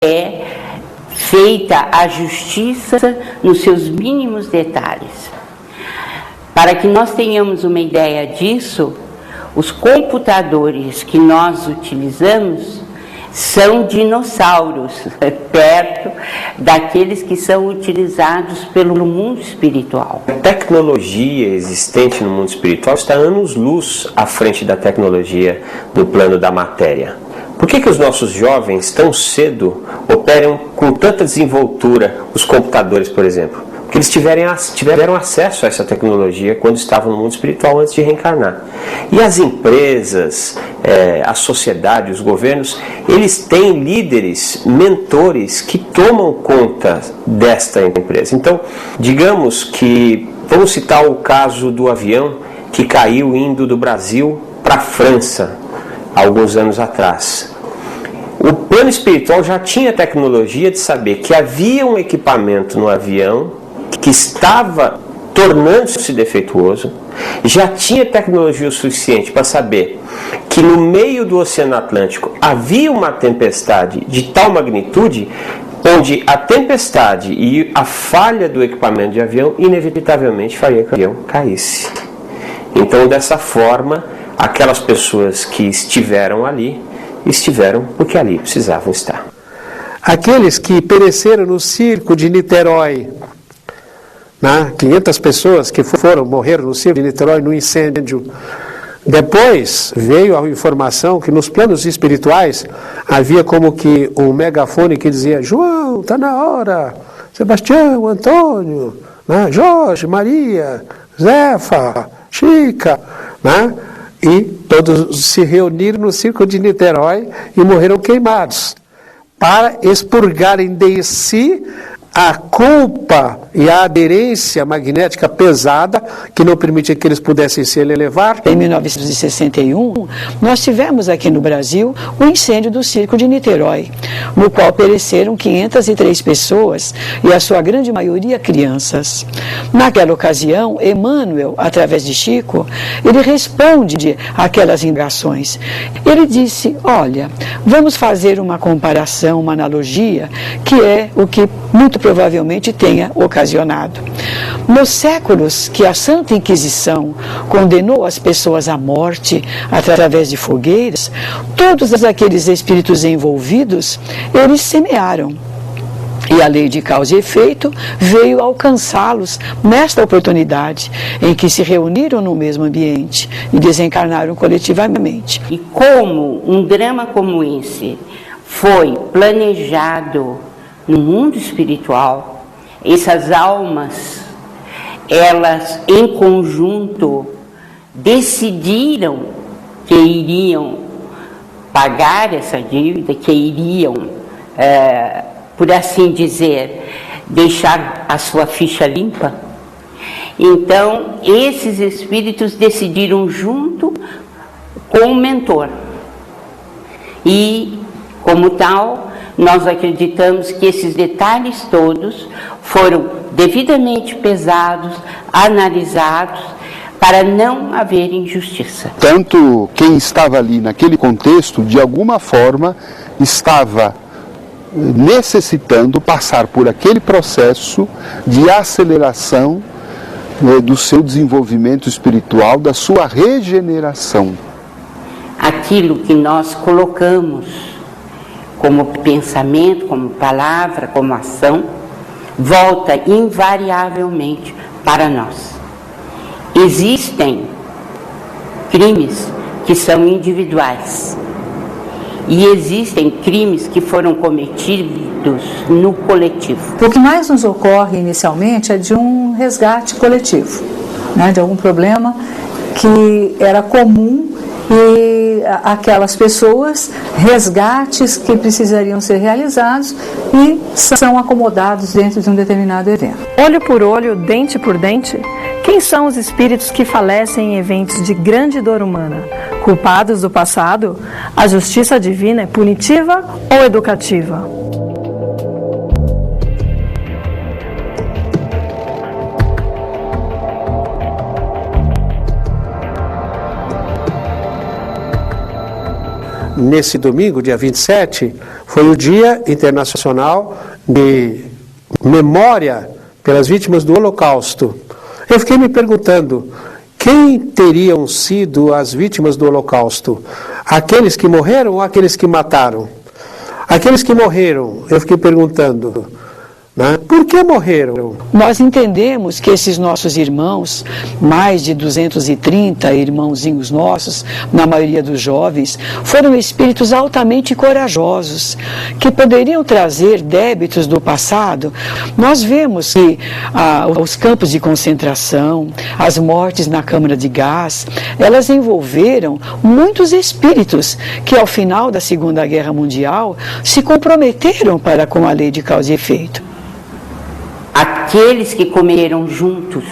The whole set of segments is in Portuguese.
é feita a justiça nos seus mínimos detalhes. Para que nós tenhamos uma ideia disso, os computadores que nós utilizamos são dinossauros, perto daqueles que são utilizados pelo mundo espiritual. A tecnologia existente no mundo espiritual está anos-luz à frente da tecnologia do plano da matéria. Por que os nossos jovens tão cedo operam com tanta desenvoltura os computadores, por exemplo? Porque eles tiveram acesso a essa tecnologia quando estavam no mundo espiritual antes de reencarnar. E as empresas, a sociedade, os governos, eles têm líderes, mentores que tomam conta desta empresa. Então, digamos que, vamos citar o caso do avião que caiu indo do Brasil para a França, alguns anos atrás. O plano espiritual já tinha tecnologia de saber que havia um equipamento no avião que estava tornando-se defeituoso, já tinha tecnologia o suficiente para saber que no meio do Oceano Atlântico havia uma tempestade de tal magnitude, onde a tempestade e a falha do equipamento de avião inevitavelmente faria que o avião caísse. Então, dessa forma, aquelas pessoas que estiveram ali, estiveram porque ali precisavam estar. Aqueles que pereceram no circo de Niterói, 500 pessoas que morreram no circo de Niterói no incêndio. Depois veio a informação que nos planos espirituais havia como que um megafone que dizia: João, está na hora, Sebastião, Antônio, Jorge, Maria, Zefa, Chica, e todos se reuniram no circo de Niterói e morreram queimados, para expurgarem de si a culpa e a aderência magnética pesada que não permitia que eles pudessem se elevar. Em 1961, nós tivemos aqui no Brasil o incêndio do circo de Niterói, no qual pereceram 503 pessoas e a sua grande maioria crianças. Naquela ocasião, Emmanuel, através de Chico, ele responde àquelas indagações. Ele disse: olha, vamos fazer uma comparação, uma analogia, que é o que muito provavelmente tenha ocasionado. Nos séculos que a Santa Inquisição condenou as pessoas à morte através de fogueiras, todos aqueles espíritos envolvidos, eles semearam. E a lei de causa e efeito veio alcançá-los nesta oportunidade, em que se reuniram no mesmo ambiente e desencarnaram coletivamente. E como um drama como esse foi planejado no mundo espiritual, essas almas, elas em conjunto decidiram que iriam pagar essa dívida, que iriam, por assim dizer, deixar a sua ficha limpa. Então, esses espíritos decidiram junto com o mentor. E, como tal, nós acreditamos que esses detalhes todos foram devidamente pesados, analisados, para não haver injustiça. Tanto quem estava ali naquele contexto, de alguma forma, estava necessitando passar por aquele processo de aceleração do seu desenvolvimento espiritual, da sua regeneração. Aquilo que nós colocamos como pensamento, como palavra, como ação, volta invariavelmente para nós. Existem crimes que são individuais e existem crimes que foram cometidos no coletivo. O que mais nos ocorre inicialmente é de um resgate coletivo, de algum problema que era comum e aquelas pessoas, resgates que precisariam ser realizados e são acomodados dentro de um determinado evento. Olho por olho, dente por dente, quem são os espíritos que falecem em eventos de grande dor humana? Culpados do passado? A justiça divina é punitiva ou educativa? Nesse domingo, dia 27, foi o Dia Internacional de Memória pelas Vítimas do Holocausto. Eu fiquei me perguntando, quem teriam sido as vítimas do Holocausto? Aqueles que morreram ou aqueles que mataram? Aqueles que morreram, eu fiquei perguntando, né? Por que morreram? Nós entendemos que esses nossos irmãos, mais de 230 irmãozinhos nossos, na maioria dos jovens, foram espíritos altamente corajosos, que poderiam trazer débitos do passado. Nós vemos que os campos de concentração, as mortes na câmara de gás, elas envolveram muitos espíritos que, ao final da Segunda Guerra Mundial, se comprometeram para com a lei de causa e efeito. Aqueles que cometeram juntos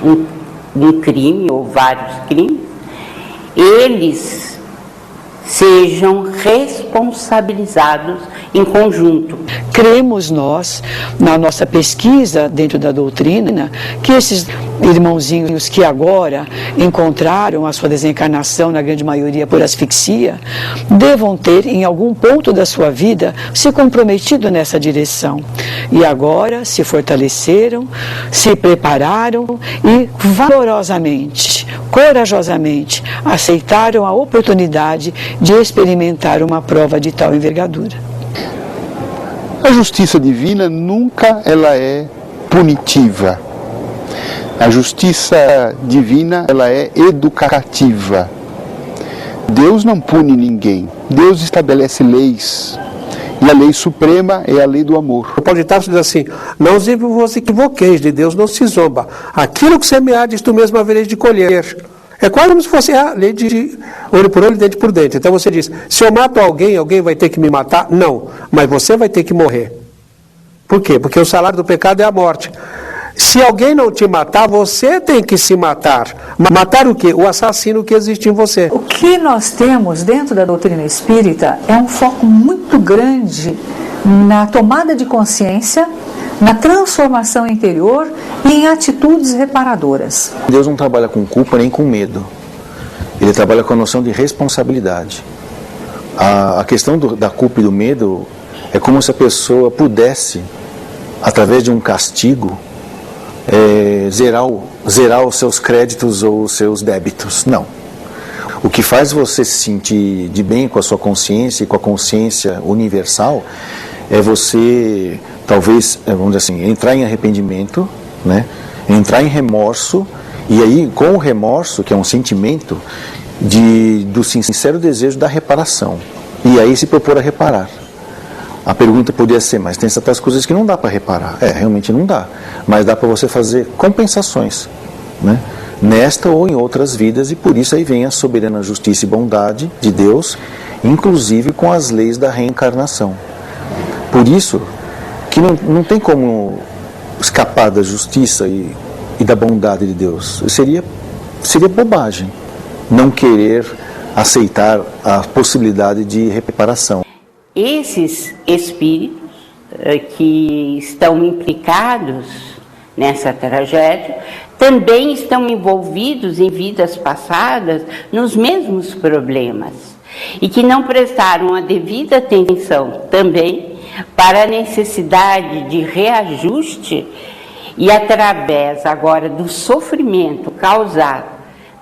um crime ou vários crimes, eles sejam responsabilizados em conjunto. Cremos nós, na nossa pesquisa dentro da doutrina, que esses irmãozinhos que agora encontraram a sua desencarnação, na grande maioria por asfixia, devam ter, em algum ponto da sua vida, se comprometido nessa direção. E agora se fortaleceram, se prepararam e valorosamente, corajosamente, aceitaram a oportunidade de experimentar uma prova de tal envergadura. A justiça divina nunca ela é punitiva. A justiça divina ela é educativa. Deus não pune ninguém. Deus estabelece leis. E a lei suprema é a lei do amor. O Paulo de Tarso diz assim, não vos equivoqueis, de Deus não se zomba. Aquilo que semeardes, tu mesmo havereis de colher. É quase como se fosse a lei de olho por olho, dente por dente. Então você diz, se eu mato alguém, alguém vai ter que me matar? Não, mas você vai ter que morrer. Por quê? Porque o salário do pecado é a morte. Se alguém não te matar, você tem que se matar. Matar o quê? O assassino que existe em você. O que nós temos dentro da doutrina espírita é um foco muito grande na tomada de consciência, na transformação interior e em atitudes reparadoras. Deus não trabalha com culpa nem com medo. Ele trabalha com a noção de responsabilidade. A questão da culpa e do medo é como se a pessoa pudesse, através de um castigo, zerar os seus créditos ou os seus débitos. Não. O que faz você se sentir de bem com a sua consciência e com a consciência universal é você, talvez, vamos dizer assim, entrar em arrependimento, né? Entrar em remorso, e aí com o remorso, que é um sentimento do sincero desejo da reparação, e aí se propor a reparar. A pergunta poderia ser, mas tem certas coisas que não dá para reparar. Realmente não dá, mas dá para você fazer compensações, né? Nesta ou em outras vidas, e por isso aí vem a soberana justiça e bondade de Deus, inclusive com as leis da reencarnação. Por isso que não tem como escapar da justiça e da bondade de Deus. Seria bobagem não querer aceitar a possibilidade de reparação. Esses espíritos que estão implicados nessa tragédia também estão envolvidos em vidas passadas nos mesmos problemas e que não prestaram a devida atenção também para a necessidade de reajuste e através agora do sofrimento causado,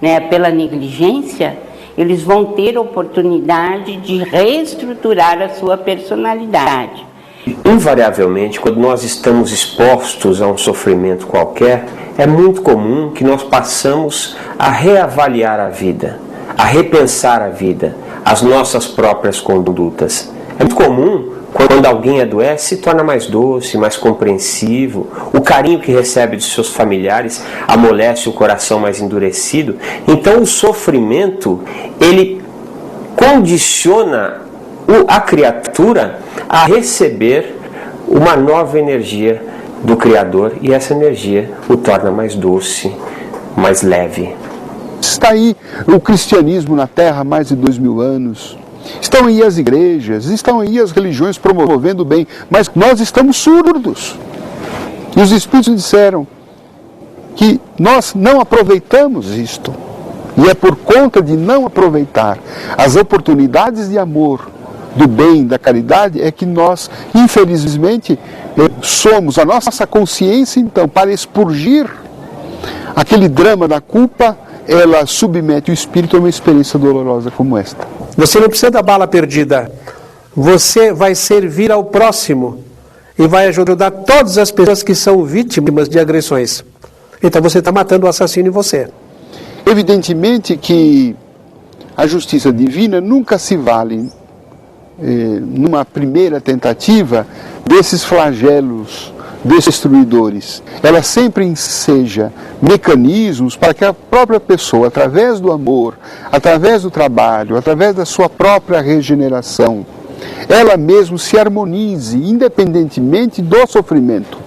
né, pela negligência, eles vão ter oportunidade de reestruturar a sua personalidade. Invariavelmente, quando nós estamos expostos a um sofrimento qualquer, é muito comum que nós passamos a reavaliar a vida, a repensar a vida, as nossas próprias condutas. É muito comum, quando alguém adoece, se torna mais doce, mais compreensivo. O carinho que recebe de seus familiares amolece o coração mais endurecido. Então o sofrimento, ele condiciona a criatura a receber uma nova energia do Criador, e essa energia o torna mais doce, mais leve. Está aí o cristianismo na Terra há mais de 2000 anos. Estão aí as igrejas, estão aí as religiões promovendo o bem, mas nós estamos surdos. E os Espíritos disseram que nós não aproveitamos isto. E é por conta de não aproveitar as oportunidades de amor do bem, da caridade, é que nós, infelizmente, somos a nossa consciência, então, para expurgir aquele drama da culpa, ela submete o espírito a uma experiência dolorosa como esta. Você não precisa da bala perdida. Você vai servir ao próximo e vai ajudar todas as pessoas que são vítimas de agressões. Então você está matando o assassino em você. Evidentemente que a justiça divina nunca se vale, numa primeira tentativa, desses flagelos destruidores. Ela sempre enseja mecanismos para que a própria pessoa, através do amor, através do trabalho, através da sua própria regeneração, ela mesma se harmonize, independentemente do sofrimento.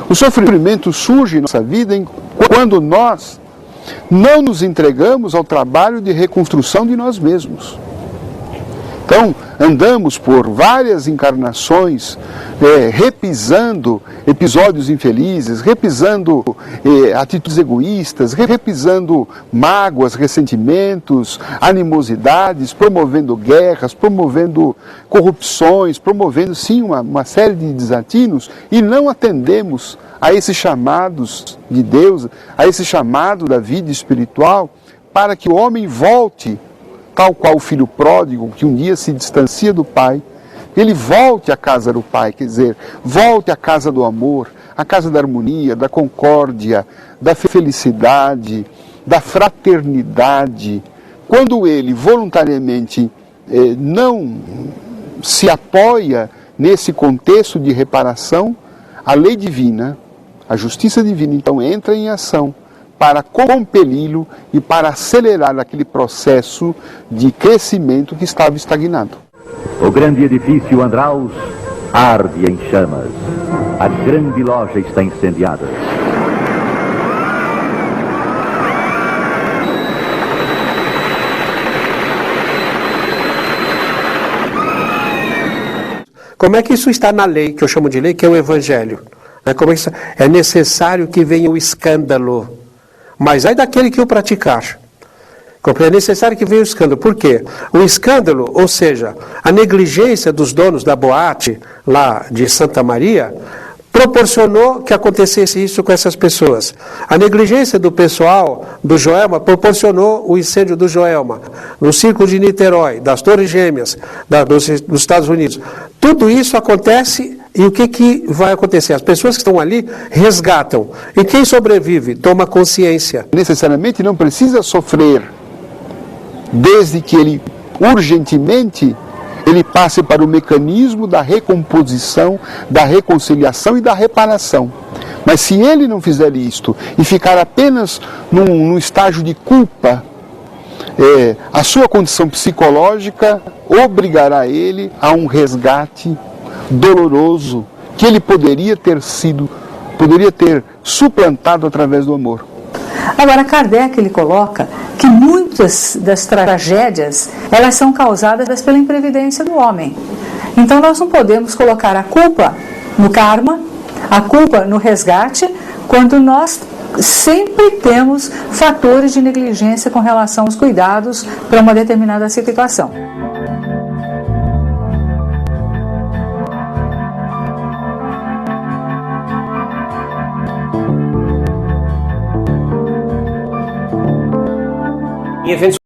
O sofrimento surge em nossa vida quando nós não nos entregamos ao trabalho de reconstrução de nós mesmos. Então, andamos por várias encarnações, repisando episódios infelizes, repisando atitudes egoístas, repisando mágoas, ressentimentos, animosidades, promovendo guerras, promovendo corrupções, promovendo, sim, uma série de desatinos, e não atendemos a esses chamados de Deus, a esse chamado da vida espiritual, para que o homem volte, tal qual o filho pródigo, que um dia se distancia do pai, ele volte à casa do pai, quer dizer, volte à casa do amor, à casa da harmonia, da concórdia, da felicidade, da fraternidade. Quando ele voluntariamente não se apoia nesse contexto de reparação, a lei divina, a justiça divina, então, entra em ação para compeli-lo e para acelerar aquele processo de crescimento que estava estagnado. O grande edifício Andraus arde em chamas. A grande loja está incendiada. Como é que isso está na lei, que eu chamo de lei, que é o Evangelho? Como é, que é necessário que venha o escândalo, mas ai daquele que o praticar. É necessário que venha o escândalo. Por quê? O escândalo, ou seja, a negligência dos donos da boate lá de Santa Maria, proporcionou que acontecesse isso com essas pessoas. A negligência do pessoal do proporcionou o incêndio do Joelma, no Círculo de Niterói, das Torres Gêmeas, dos Estados Unidos. Tudo isso acontece e o que vai acontecer? As pessoas que estão ali resgatam. E quem sobrevive toma consciência. Necessariamente não precisa sofrer, desde que ele urgentemente ele passe para o mecanismo da recomposição, da reconciliação e da reparação. Mas se ele não fizer isto e ficar apenas num estágio de culpa, a sua condição psicológica obrigará ele a um resgate doloroso que ele poderia ter suplantado através do amor. Agora, Kardec ele coloca que muitas das tragédias elas são causadas pela imprevidência do homem. Então nós não podemos colocar a culpa no karma, a culpa no resgate, quando nós sempre temos fatores de negligência com relação aos cuidados para uma determinada situação. Em eventos